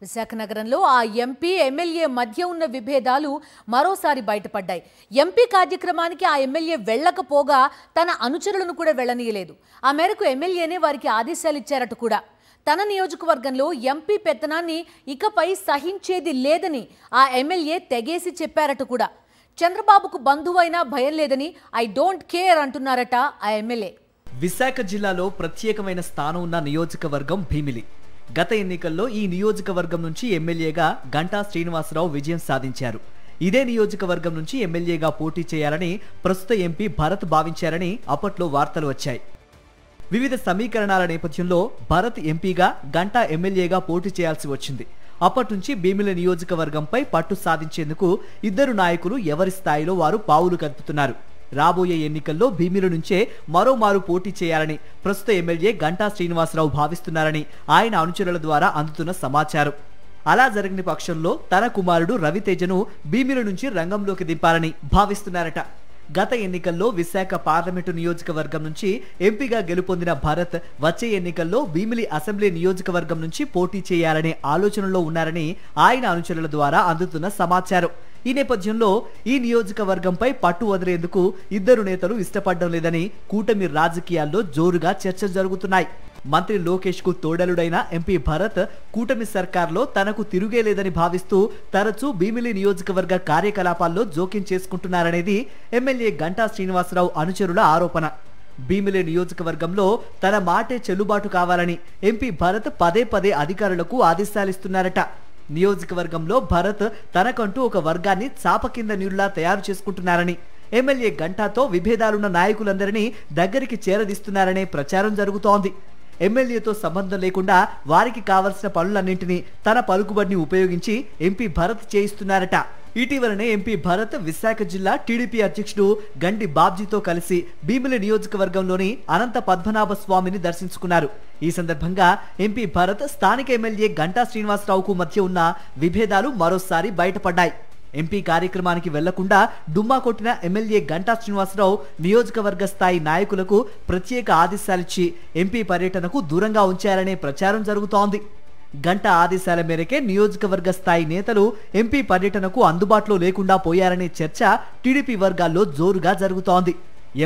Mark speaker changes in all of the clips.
Speaker 1: విశాఖ నగరంలో ఆ MP MLA మధ్య ఉన్న విభేదాలు మరోసారి బయటపడ్డాయి. ఎంపీ కార్యక్రమానికి ఆ ఎమ్మెల్యే వెళ్ళకపోగా తన అనుచరులను కూడా వెళ్ళనీయలేదు. ఆ మేరకు ఎమ్మెల్యేనే వారికి ఆదేశాలు ఇచ్చారట కూడా. తన నియోజకవర్గంలో ఎంపీ పెత్తనాన్ని ఇకపై సహించేది లేదని ఆ ఎమ్మెల్యే తెగేసి చెప్పారట కూడా. చంద్రబాబుకు బంధువైనా భయం లేదని ఐ డోంట్ కేర్ అంటున్నారట ఆ ఎమ్మెల్యే.
Speaker 2: విశాఖ జిల్లాలో ప్రత్యేకమైన స్థానం ఉన్న నియోజకవర్గం భీమిలి. గత ఎన్నికల్లో ఈ నియోజకవర్గం నుంచి ఎమ్మెల్యేగా గంటా శ్రీనివాసరావు విజయం సాధించారు. ఇదే నియోజకవర్గం నుంచి ఎమ్మెల్యేగా పోటీ చేయాలని ప్రస్తుత ఎంపీ భరత్ భావించారని అప్పట్లో వార్తలు వచ్చాయి. వివిధ సమీకరణాల నేపథ్యంలో భరత్ ఎంపీగా, గంటా ఎమ్మెల్యేగా పోటీ చేయాల్సి వచ్చింది. అప్పటి నుంచి భీమిలి నియోజకవర్గంపై పట్టు సాధించేందుకు ఇద్దరు నాయకులు ఎవరి స్థాయిలో వారు పావులు కదుపుతున్నారు. రాబోయే ఎన్నికల్లో భీమిలి నుంచే మరోమారు పోటీ చేయాలని ప్రస్తుత ఎమ్మెల్యే గంటా శ్రీనివాసరావు భావిస్తున్నారని ఆయన అనుచరుల ద్వారా అందుతున్న సమాచారం. అలా జరిగిన పక్షంలో తన కుమారుడు రవితేజను భీమిలి నుంచి రంగంలోకి దింపాలని భావిస్తున్నారట. గత ఎన్నికల్లో విశాఖ పార్లమెంటు నియోజకవర్గం నుంచి ఎంపీగా గెలుపొందిన భరత్ వచ్చే ఎన్నికల్లో భీమిలి అసెంబ్లీ నియోజకవర్గం నుంచి పోటీ చేయాలనే ఆలోచనలో ఉన్నారని ఆయన అనుచరుల ద్వారా అందుతున్న సమాచారం. ఈ నేపథ్యంలో ఈ నియోజకవర్గంపై పట్టు వదిలేందుకు ఇద్దరు నేతలు ఇష్టపడడం లేదని కూటమి రాజకీయాల్లో జోరుగా చర్చలు జరుగుతున్నాయి. మంత్రి లోకేష్ కు తోడలుడైన ఎంపీ భరత్ కూటమి సర్కార్లో తనకు తిరుగే లేదని భావిస్తూ తరచూ భీమిలి నియోజకవర్గ కార్యకలాపాల్లో జోక్యం చేసుకుంటున్నారనేది ఎమ్మెల్యే గంటా శ్రీనివాసరావు అనుచరుల ఆరోపణ. భీమిలి నియోజకవర్గంలో తన మాటే చెల్లుబాటు కావాలని ఎంపీ భరత్ పదే పదే అధికారులకు ఆదేశాలిస్తున్నారట. నియోజకవర్గంలో భరత్ తనకంటూ ఒక వర్గాన్ని చాప కింద నీరులా తయారు చేసుకుంటున్నారని, ఎమ్మెల్యే గంటాతో విభేదాలున్న నాయకులందరినీ దగ్గరికి చేరదీస్తున్నారనే ప్రచారం జరుగుతోంది. ఎమ్మెల్యేతో సంబంధం లేకుండా వారికి కావలసిన పనులన్నింటినీ తన పలుకుబడిని ఉపయోగించి ఎంపీ భరత్ చేయిస్తున్నారట. ఇటీవలనే ఎంపీ భరత్ విశాఖ జిల్లా టీడీపీ అధ్యక్షుడు గండి బాబ్జీతో కలిసి భీమిలి నియోజకవర్గంలోని అనంత పద్మనాభ స్వామిని దర్శించుకున్నారు. ఈ సందర్భంగా ఎంపీ భరత్ స్థానిక ఎమ్మెల్యే గంటా శ్రీనివాసరావుకు మధ్య ఉన్న విభేదాలు మరోసారి బయటపడ్డాయి. ఎంపీ కార్యక్రమానికి వెళ్లకుండా డుమ్మా కొట్టిన ఎమ్మెల్యే గంటా శ్రీనివాసరావు నియోజకవర్గ స్థాయి నాయకులకు ప్రత్యేక ఆదేశాలిచ్చి ఎంపీ పర్యటనకు దూరంగా ఉంచారనే ప్రచారం జరుగుతోంది. గంటా ఆదేశాల మేరకే నియోజకవర్గ స్థాయి నేతలు ఎంపీ పర్యటనకు అందుబాటులో లేకుండా పోయారనే చర్చ టీడీపీ వర్గాల్లో జోరుగా జరుగుతోంది.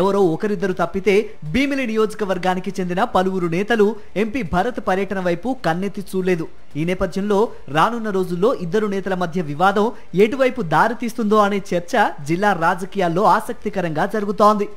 Speaker 2: ఎవరో ఒకరిద్దరు తప్పితే భీమిలి నియోజకవర్గానికి చెందిన పలువురు నేతలు ఎంపీ భరత్ పర్యటన వైపు కన్నెత్తి చూడలేదు. ఈ నేపథ్యంలో రానున్న రోజుల్లో ఇద్దరు నేతల మధ్య వివాదం ఎటువైపు దారితీస్తుందో అనే చర్చ జిల్లా రాజకీయాల్లో ఆసక్తికరంగా జరుగుతోంది.